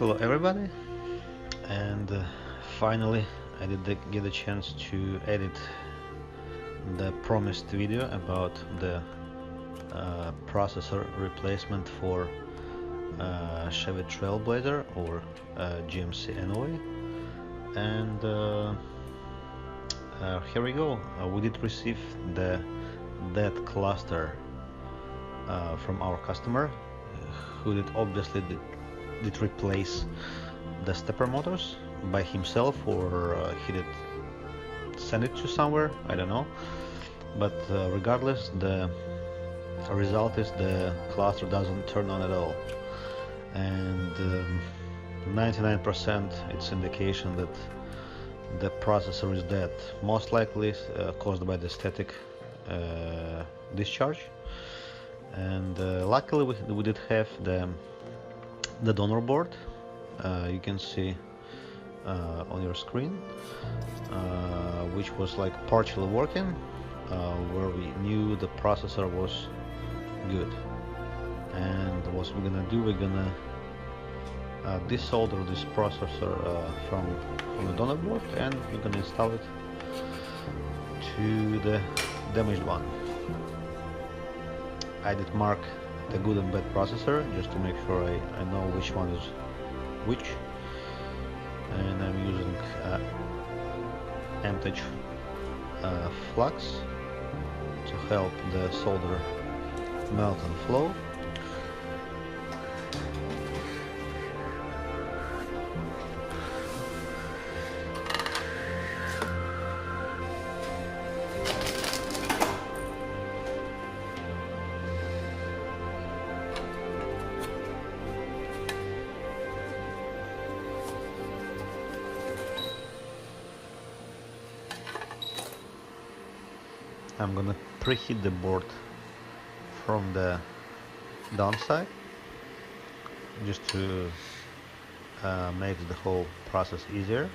Hello everybody, and finally I did get a chance to edit the promised video about the processor replacement for Chevy Trailblazer or GMC Envoy. And here we go. We did receive that cluster from our customer, who did replace the stepper motors by himself, or he did send it to somewhere, I don't know. But regardless, the result is the cluster doesn't turn on at all, and 99% it's indication that the processor is dead, most likely caused by the static discharge. And luckily we did have the donor board. You can see on your screen, which was like partially working, where we knew the processor was good. And what we're gonna do, we're gonna desolder this processor from the donor board, and we're gonna install it to the damaged one. I did mark the good and bad processor just to make sure I know which one is which, and I'm using amp flux to help the solder melt and flow. I'm gonna preheat the board from the downside just to make the whole process easier.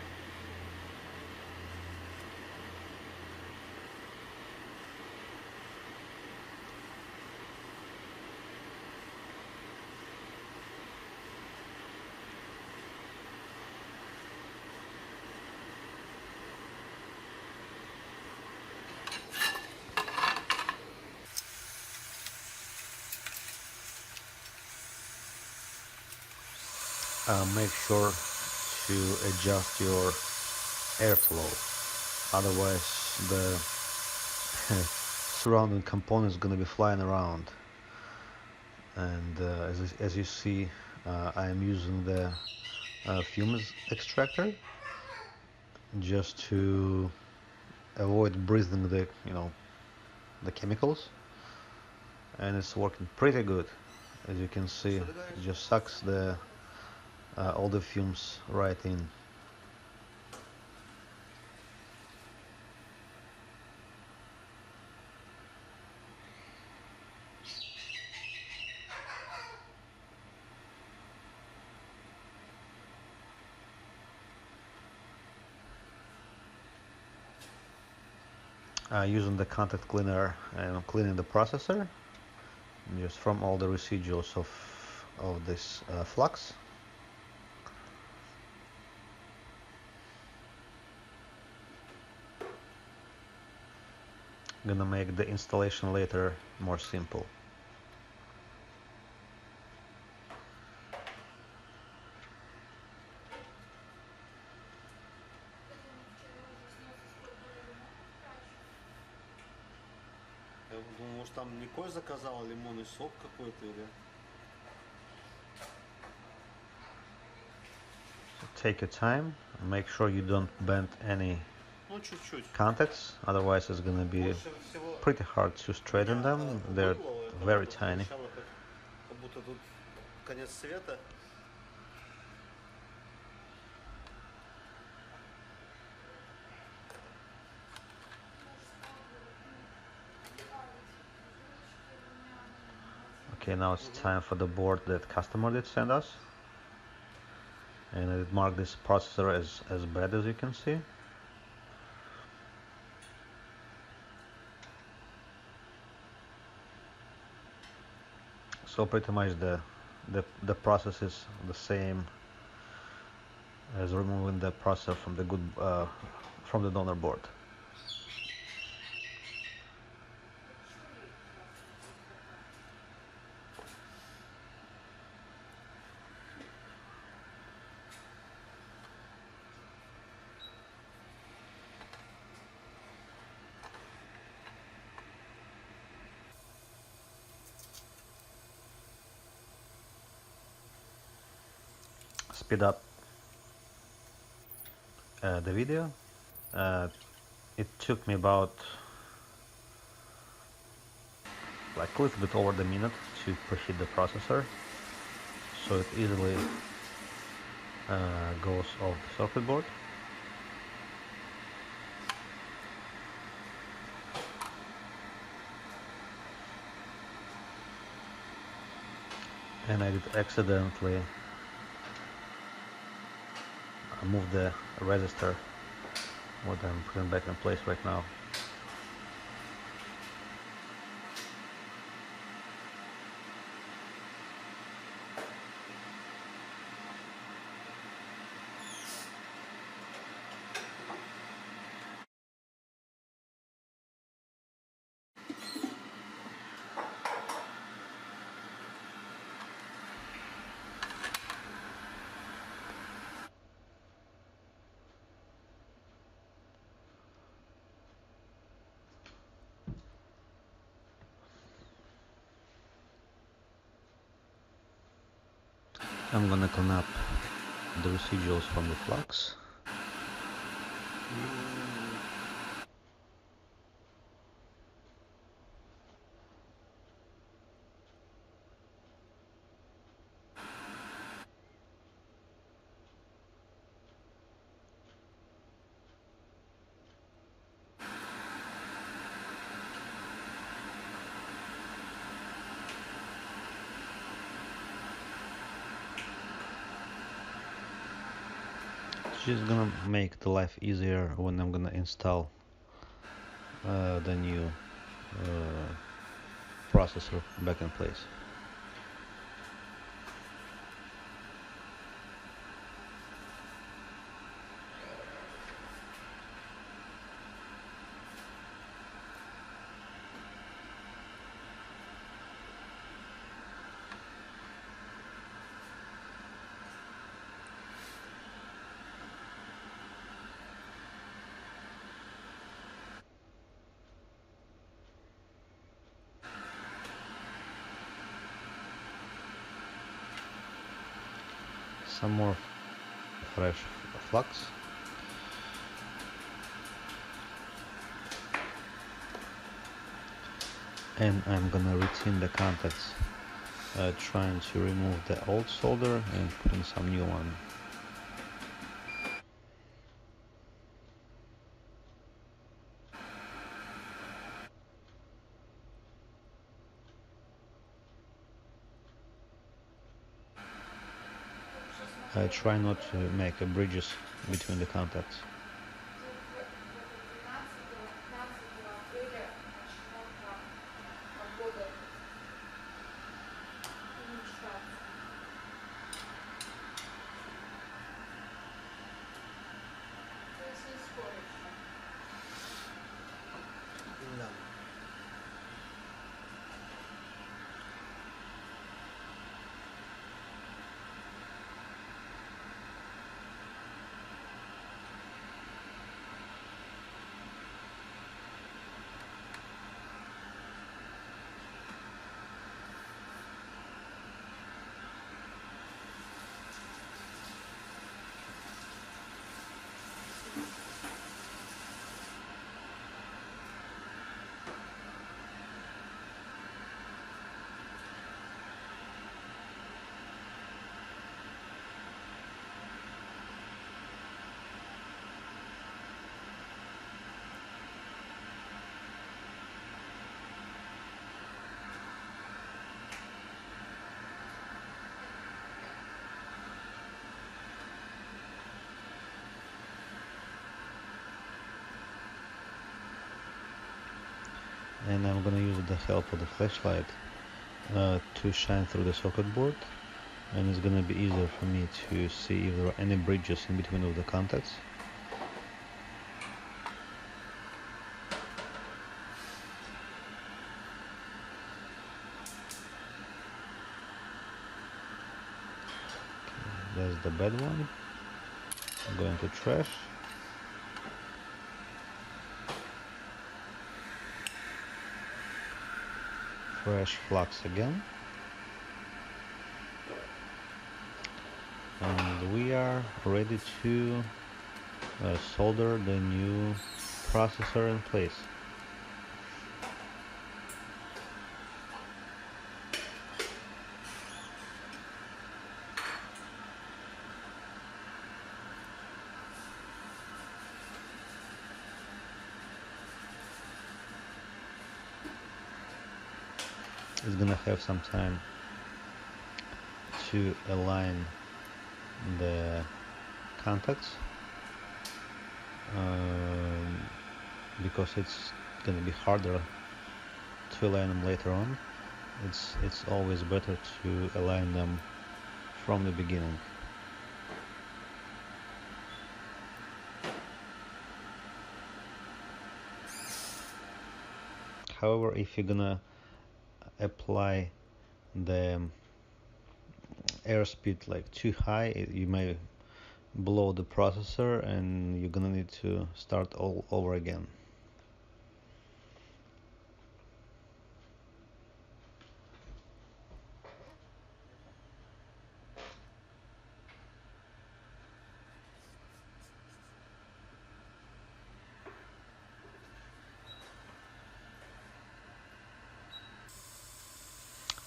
Make sure to adjust your airflow, otherwise the surrounding component is going to be flying around. And as you see, I am using the fumes extractor just to avoid breathing the chemicals, and it's working pretty good. As you can see, it just sucks all the fumes right in. Using the contact cleaner, and cleaning the processor just from all the residuals of this flux. Gonna make the installation later more simple. Я думаю, может там Николь заказала лимонный сок какой-то или... Take your time, make sure you don't bend any Ну, чуть-чуть. contacts, otherwise it's gonna be pretty hard to straighten them. They're very tiny. Как будто тут конец света. Okay, now it's time for the board that customer did send us, and I did mark this processor as bad, as you can see. So pretty much the process is the same as removing the processor from the from the donor board. Speed up the video. It took me about like a little bit over the minute to preheat the processor, so it easily goes off the circuit board. And I did accidentally move the resistor, what I'm putting back in place right now. I'm gonna clean up the residuals from the flux. It's just gonna make the life easier when I'm gonna install the new processor back in place. Some more fresh flux. And I'm gonna retin the contacts, trying to remove the old solder and put in some new one. I try not to make bridges between the contacts. Да. And I'm gonna use the help of the flashlight to shine through the circuit board and it's gonna be easier for me to see if there are any bridges in between of the contacts. That's the bad one. I'm going to trash. Fresh flux again. And we are ready to solder the new processor in place. It's gonna have some time to align the contacts because it's gonna be harder to align them later on. It's always better to align them from the beginning. However, if you're gonna apply the airspeed like too high, you may blow the processor and you're gonna need to start all over again.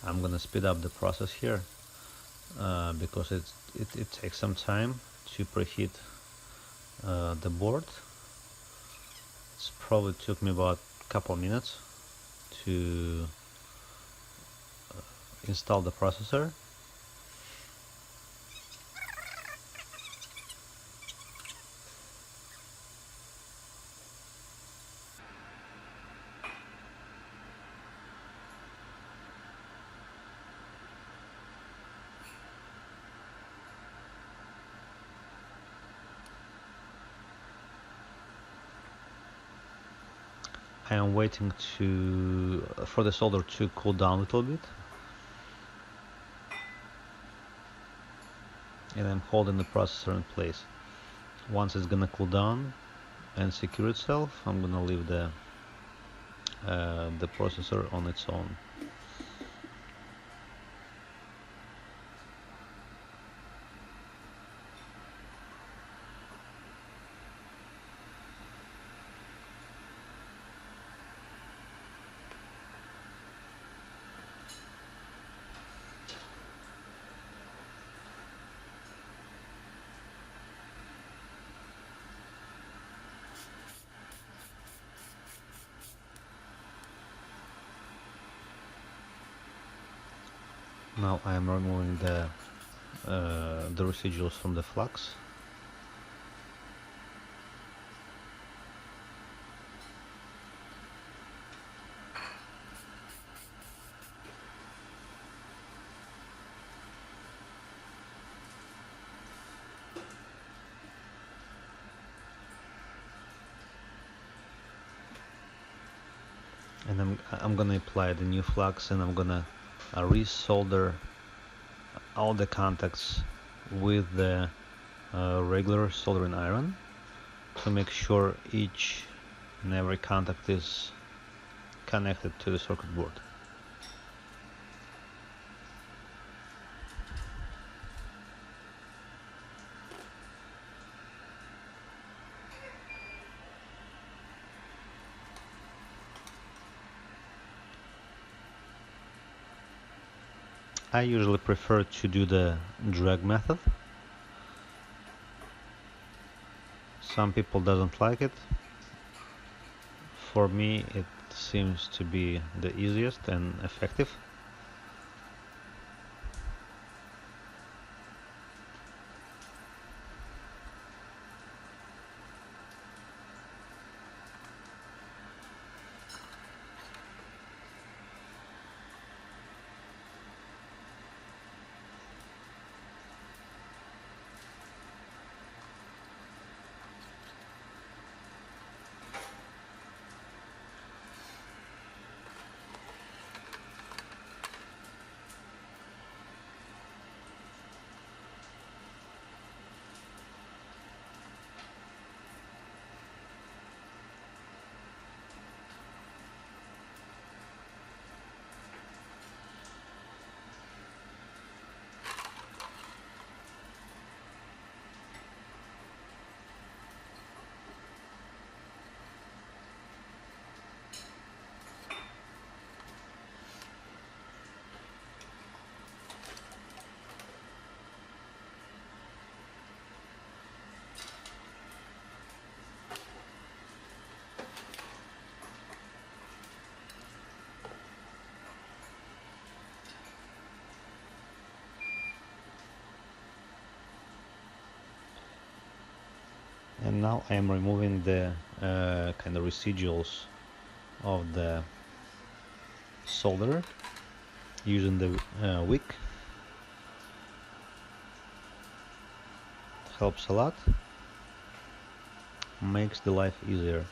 I'm gonna speed up the process here because it takes some time to preheat the board. It's probably took me about a couple minutes to install the processor. I am waiting for the solder to cool down a little bit, and I'm holding the processor in place. Once it's gonna cool down and secure itself, I'm gonna leave the processor on its own. Now I am removing the residuals from the flux. And I'm gonna apply the new flux, and I'm gonna resolder all the contacts with the regular soldering iron to make sure each and every contact is connected to the circuit board. I usually prefer to do the drag method. Some people doesn't like it. For me, it seems to be the easiest and effective. And now I am removing the kind of residuals of the solder using the wick. Helps a lot, makes the life easier.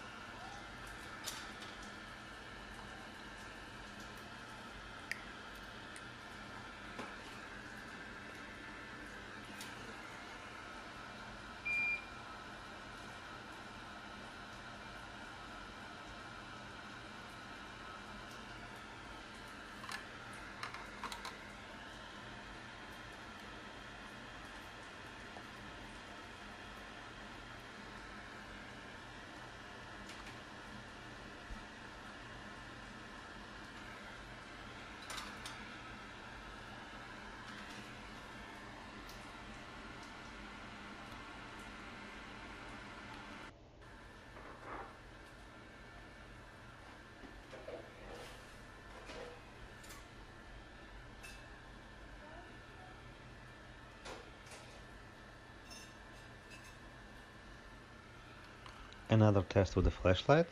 Another test with the flashlight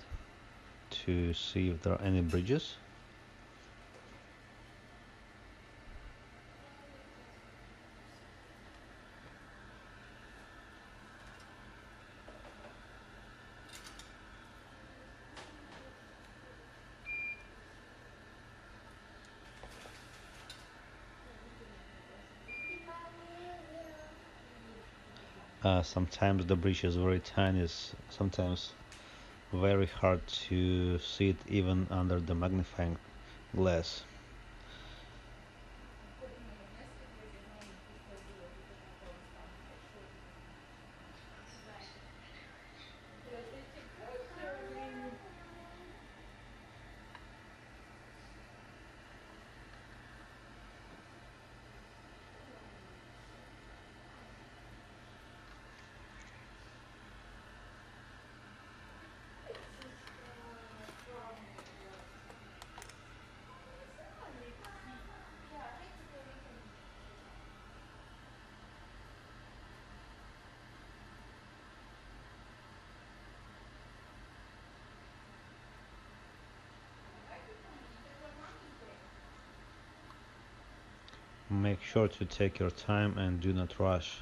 to see if there are any bridges. Sometimes the bridge is very tiny, sometimes very hard to see it even under the magnifying glass. Make sure to take your time and do not rush.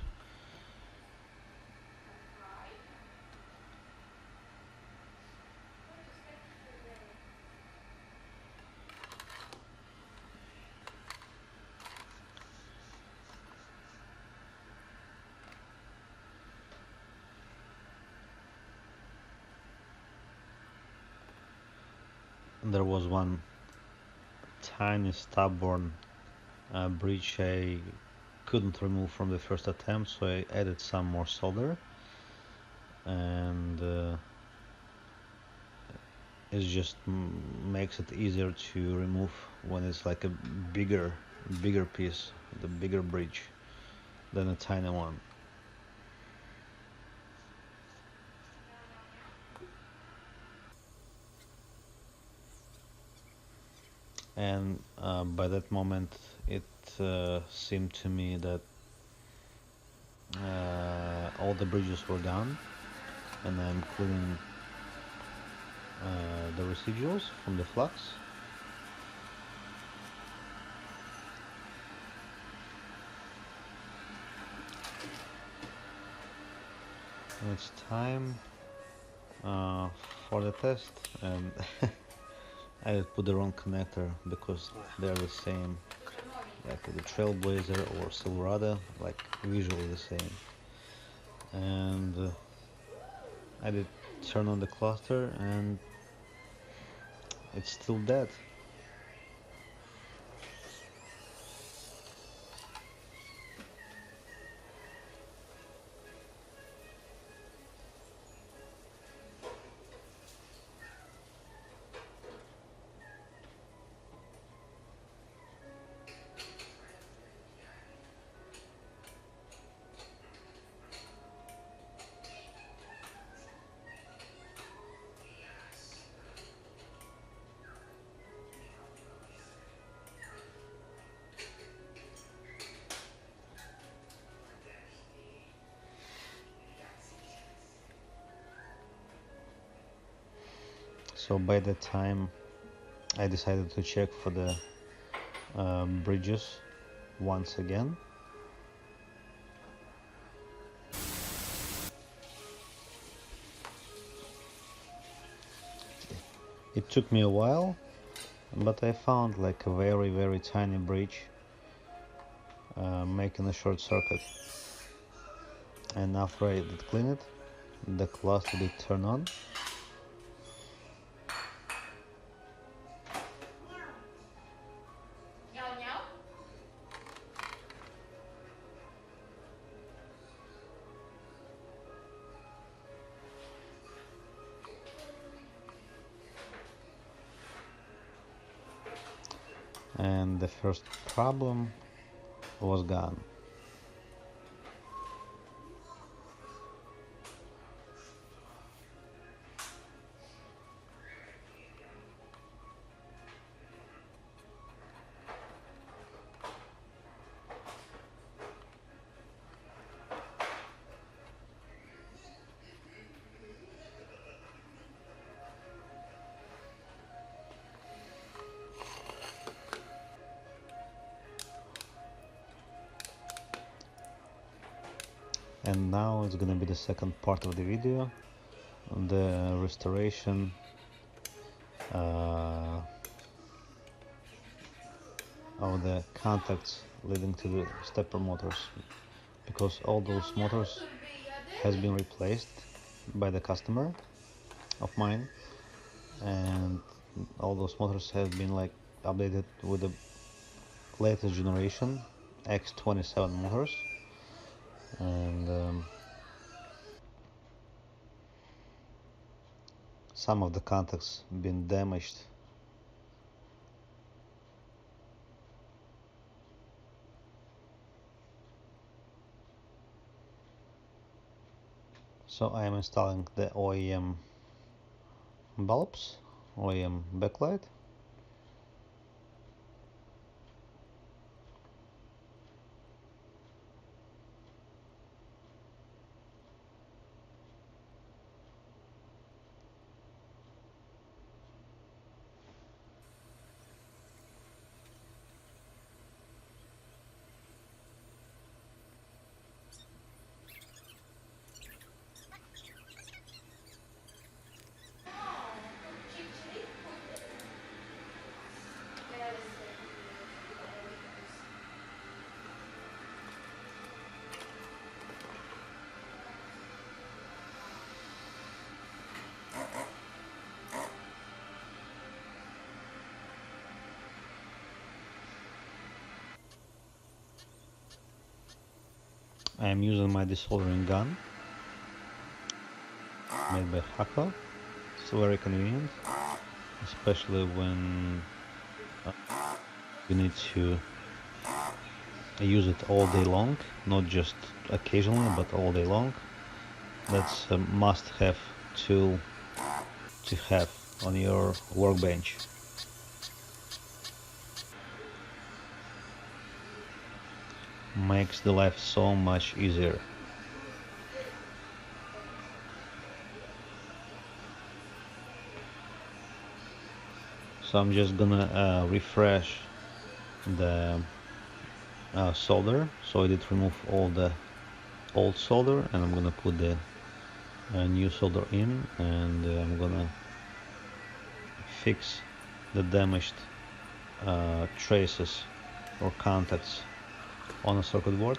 There was one tiny stubborn bridge I couldn't remove from the first attempt, so I added some more solder, and it just makes it easier to remove when it's like a bigger piece, the bigger bridge than a tiny one. And by that moment it seemed to me that all the bridges were done, and I'm cleaning the residuals from the flux. And it's time for the test, and I put the wrong connector because they're the same, like the Trailblazer or Silverado, like visually the same. And I did turn on the cluster and it's still dead. So by that time I decided to check for the bridges once again. It took me a while, but I found like a very tiny bridge making a short circuit, and after I did clean it, the cluster did turn on. And the first problem was gone. And now it's gonna be the second part of the video, the restoration of the contacts leading to the stepper motors, because all those motors has been replaced by the customer of mine, and all those motors have been like updated with the latest generation X27 motors, and some of the contacts been damaged. So I am installing the OEM bulbs, OEM backlight. I am using my desoldering gun made by Hakko. It's very convenient, especially when you need to use it all day long, not just occasionally, but all day long. That's a must-have tool to have on your workbench. Makes the life so much easier. So I'm just gonna refresh the solder. So I did remove all the old solder, and I'm gonna put the new solder in, and I'm gonna fix the damaged traces or contacts on a circuit board.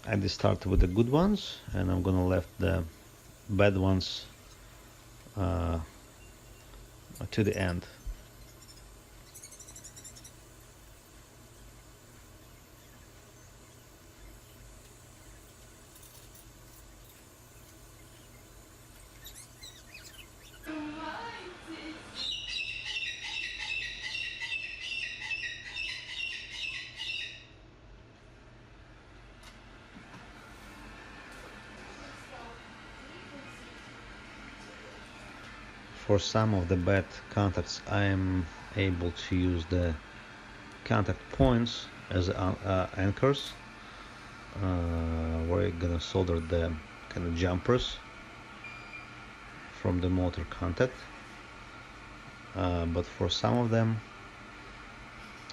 I did start with the good ones, and I'm gonna left the bad ones to the end. for some of the bad contacts I am able to use the contact points as anchors, where you're gonna solder the kind of jumpers from the motor contact, but for some of them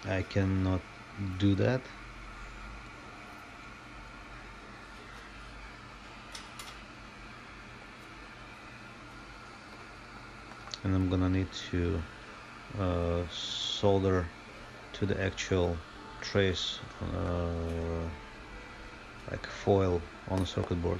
I cannot do that. And I'm gonna need to solder to the actual trace, like foil on the circuit board.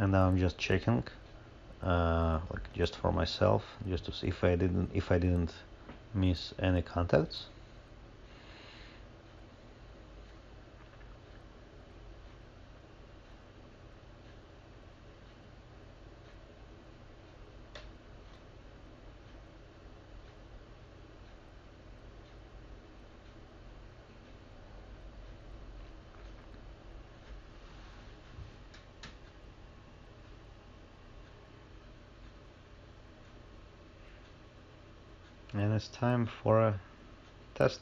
And now I'm just checking, like just for myself, just to see if I didn't miss any contacts. And it's time for a test.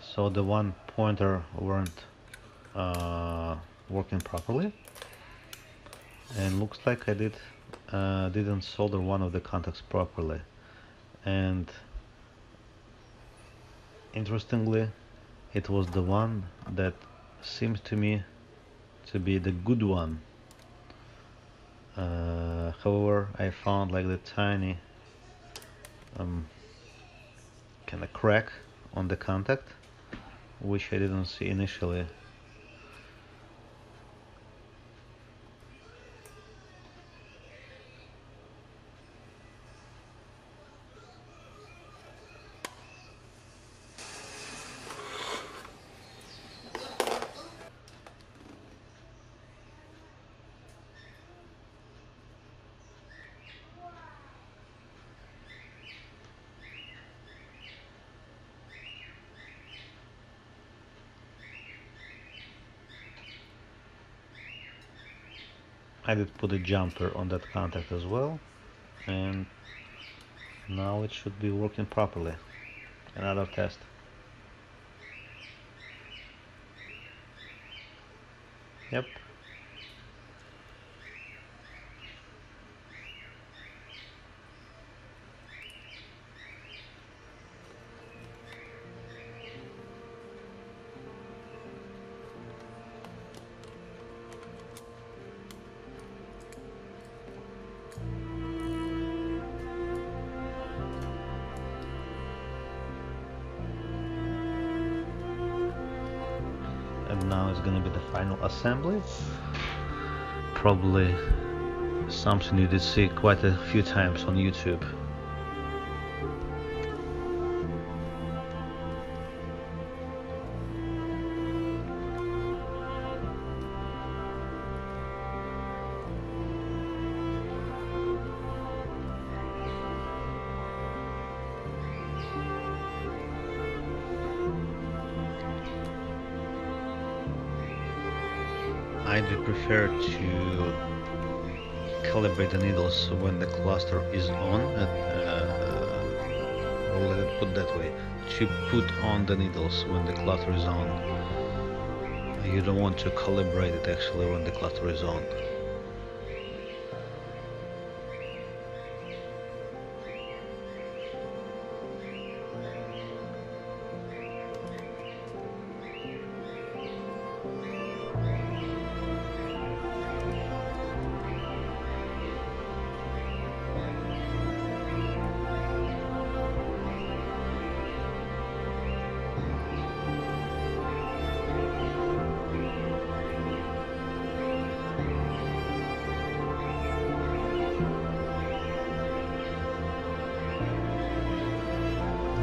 So the one pointer weren't working properly, and looks like I didn't solder one of the contacts properly. and interestingly it was the one that seems to me to be the good one. However, I found like the tiny kind of crack on the contact, which I didn't see initially. I did put a jumper on that contact as well, and now it should be working properly. Another test. Yep. And now it's gonna be the final assembly. Probably something you did see quite a few times on YouTube. I do prefer to calibrate the needles when the cluster is on, or let it put that way, to put on the needles when the cluster is on. You don't want to calibrate it actually when the cluster is on.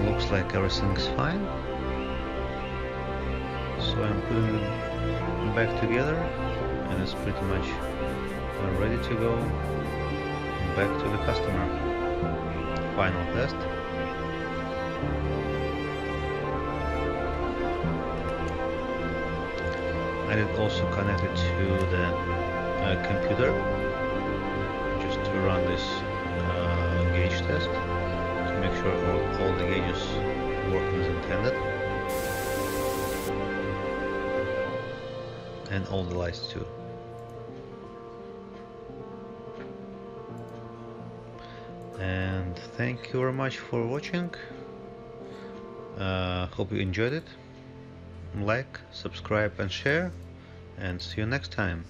Looks like everything's fine. So I'm putting it back together and it's pretty much ready to go back to the customer. Final test. I did also connect it to the computer just to run this gauge test, to make sure all the gauges work as intended, and all the lights too. And thank you very much for watching. Hope you enjoyed it. Like, subscribe and share, and see you next time.